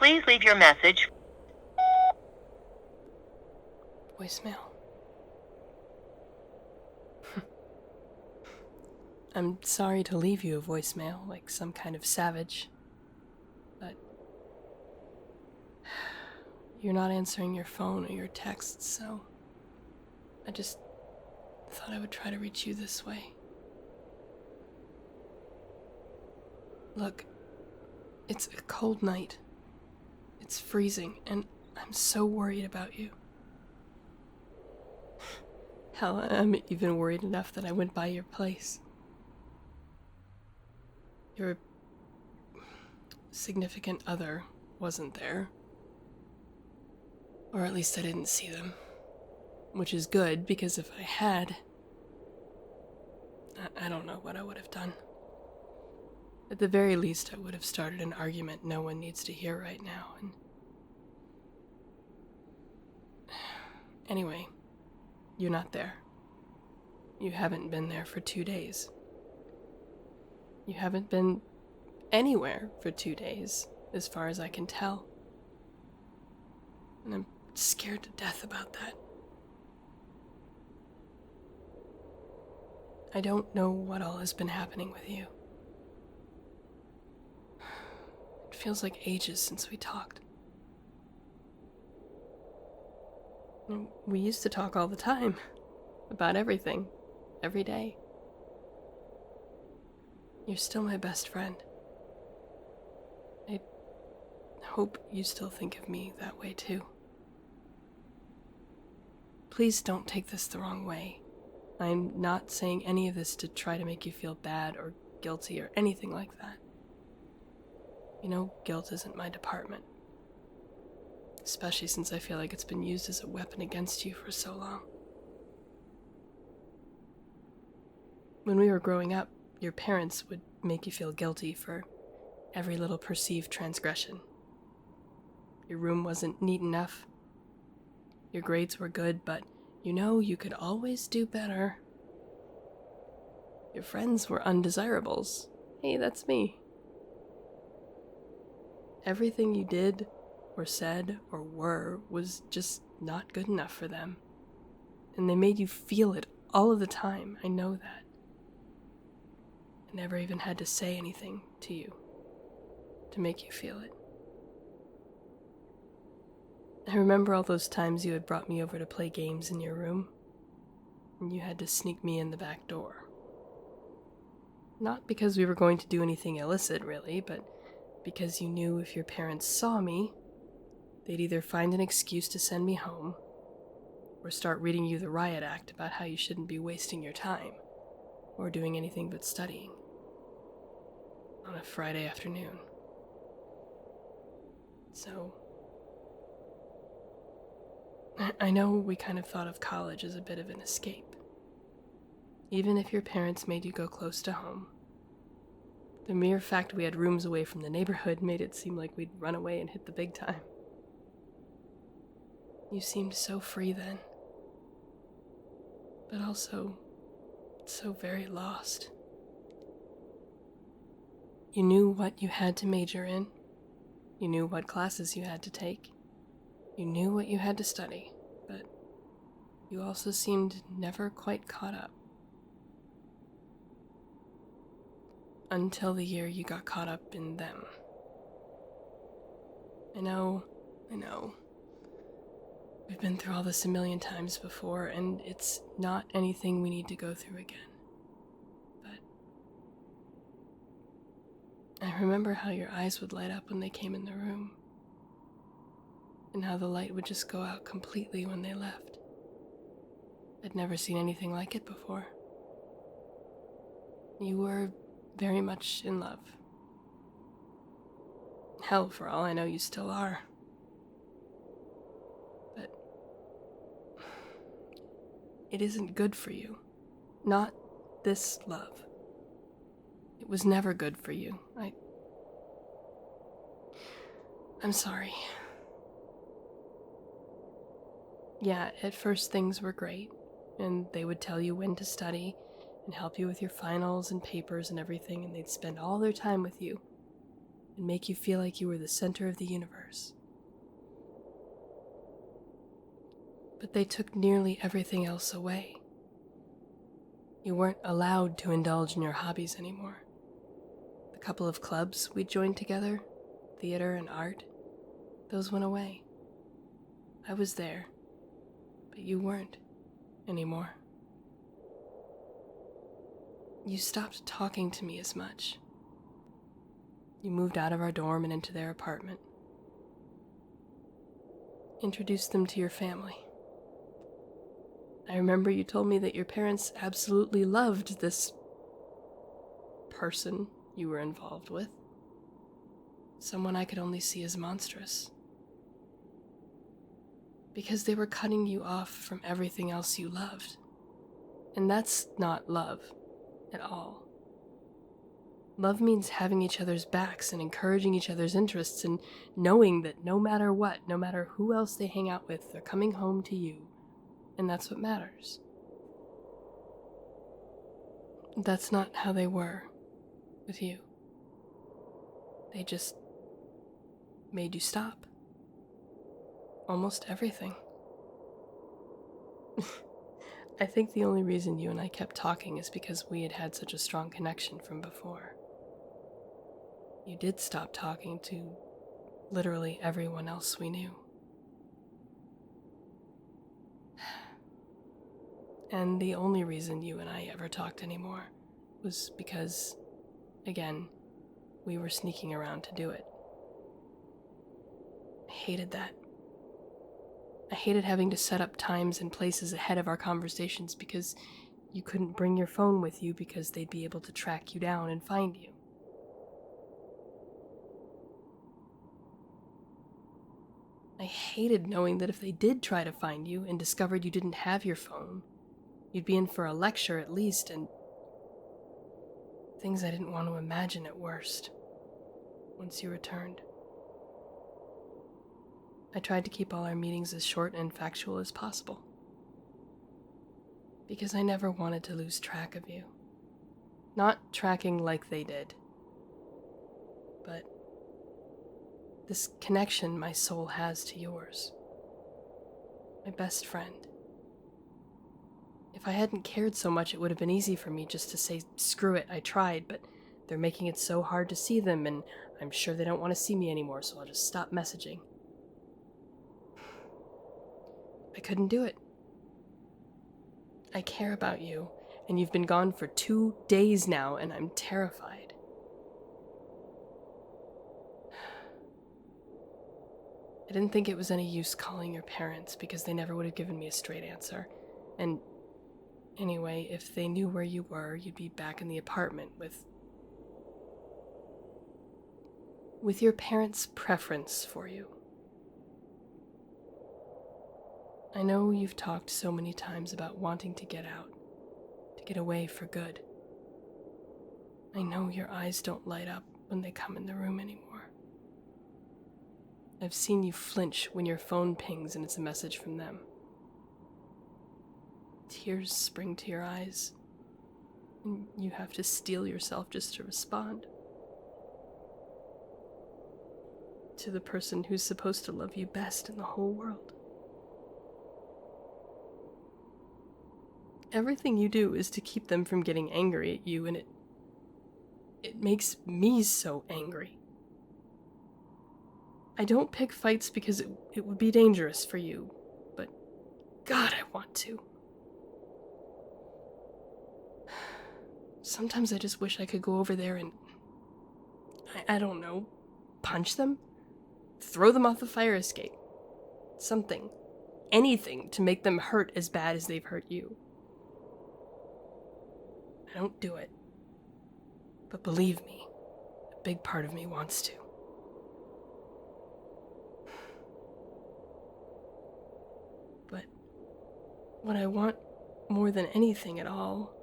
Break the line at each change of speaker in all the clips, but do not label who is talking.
Please leave your message.
Voicemail. I'm sorry to leave you a voicemail like some kind of savage, but you're not answering your phone or your texts, so I just thought I would try to reach you this way. Look, it's a cold night. It's freezing, and I'm so worried about you. Hell, I'm even worried enough that I went by your place. Your significant other wasn't there. Or at least I didn't see them. Which is good, because if I had, I don't know what I would have done. At the very least, I would have started an argument no one needs to hear right now, and... Anyway, you're not there. You haven't been there for 2 days. You haven't been anywhere for 2 days, as far as I can tell. And I'm scared to death about that. I don't know what all has been happening with you. It feels like ages since we talked. We used to talk all the time. About everything. Every day. You're still my best friend. I hope you still think of me that way too. Please don't take this the wrong way. I'm not saying any of this to try to make you feel bad or guilty or anything like that. You know, guilt isn't my department. Especially since I feel like it's been used as a weapon against you for so long. When we were growing up, your parents would make you feel guilty for every little perceived transgression. Your room wasn't neat enough. Your grades were good, but you could always do better. Your friends were undesirables. Hey, that's me. Everything you did, or said, or were was just not good enough for them. And they made you feel it all of the time, I know that. I never even had to say anything to you to make you feel it. I remember all those times you had brought me over to play games in your room, and you had to sneak me in the back door. Not because we were going to do anything illicit, really, but because you knew if your parents saw me, they'd either find an excuse to send me home, or start reading you the riot act about how you shouldn't be wasting your time, or doing anything but studying. On a Friday afternoon. So, I know we kind of thought of college as a bit of an escape. Even if your parents made you go close to home. The mere fact we had rooms away from the neighborhood made it seem like we'd run away and hit the big time. You seemed so free then. But also, so very lost. You knew what you had to major in. You knew what classes you had to take. You knew what you had to study, but you also seemed never quite caught up. Until the year you got caught up in them. I know. We've been through all this a million times before, and it's not anything we need to go through again. But I remember how your eyes would light up when they came in the room, and how the light would just go out completely when they left. I'd never seen anything like it before. You were very much in love. Hell, for all I know, you still are. But it isn't good for you. Not this love. It was never good for you. I'm sorry. Yeah, at first things were great, and they would tell you when to study, and help you with your finals and papers and everything, and they'd spend all their time with you. and make you feel like you were the center of the universe. But they took nearly everything else away. You weren't allowed to indulge in your hobbies anymore. The couple of clubs we joined together, theater and art, those went away. I was there, but you weren't anymore. You stopped talking to me as much. You moved out of our dorm and into their apartment. Introduced them to your family. I remember you told me that your parents absolutely loved this person you were involved with. Someone I could only see as monstrous. Because they were cutting you off from everything else you loved. And that's not love at all. Love means having each other's backs and encouraging each other's interests and knowing that no matter what, no matter who else they hang out with, they're coming home to you. And that's what matters. That's not how they were with you. They just made you stop. Almost everything. I think the only reason you and I kept talking is because we had had such a strong connection from before. You did stop talking to literally everyone else we knew. And the only reason you and I ever talked anymore was because, again, we were sneaking around to do it. I hated that. I hated having to set up times and places ahead of our conversations because you couldn't bring your phone with you because they'd be able to track you down and find you. I hated knowing that if they did try to find you and discovered you didn't have your phone, you'd be in for a lecture at least, and things I didn't want to imagine at worst once you returned. I tried to keep all our meetings as short and factual as possible, because I never wanted to lose track of you. Not tracking like they did, but this connection my soul has to yours. My best friend. If I hadn't cared so much, it would have been easy for me just to say, screw it, I tried, but they're making it so hard to see them, and I'm sure they don't want to see me anymore, so I'll just stop messaging. I couldn't do it. I care about you, and you've been gone for 2 days now, and I'm terrified. I didn't think it was any use calling your parents, because they never would have given me a straight answer, and anyway, if they knew where you were, you'd be back in the apartment with your parents' preference for you. I know you've talked so many times about wanting to get out, to get away for good. I know your eyes don't light up when they come in the room anymore. I've seen you flinch when your phone pings and it's a message from them. Tears spring to your eyes, and you have to steel yourself just to respond. To the person who's supposed to love you best in the whole world. Everything you do is to keep them from getting angry at you, and it makes me so angry. I don't pick fights because it would be dangerous for you, but God, I want to. Sometimes I just wish I could go over there and, I don't know, punch them? Throw them off the fire escape. Something. Anything to make them hurt as bad as they've hurt you. I don't do it. But believe me, a big part of me wants to. But what I want more than anything at all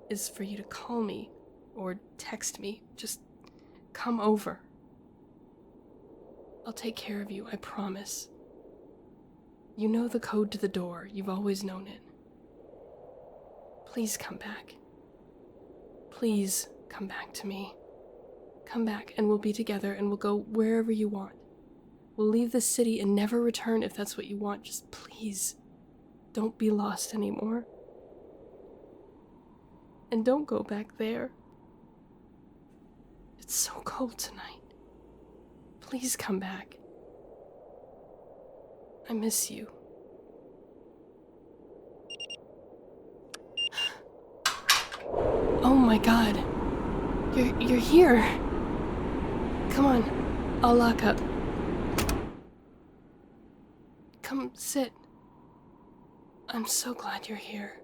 is for you to call me or text me. Just come over. I'll take care of you, I promise. You know the code to the door. You've always known it. Please come back. Please come back to me. Come back and we'll be together and we'll go wherever you want. We'll leave this city and never return if that's what you want. Just please, don't be lost anymore. And don't go back there. It's so cold tonight. Please come back. I miss you. Oh my god. You're here. Come on, I'll lock up. Come sit. I'm so glad you're here.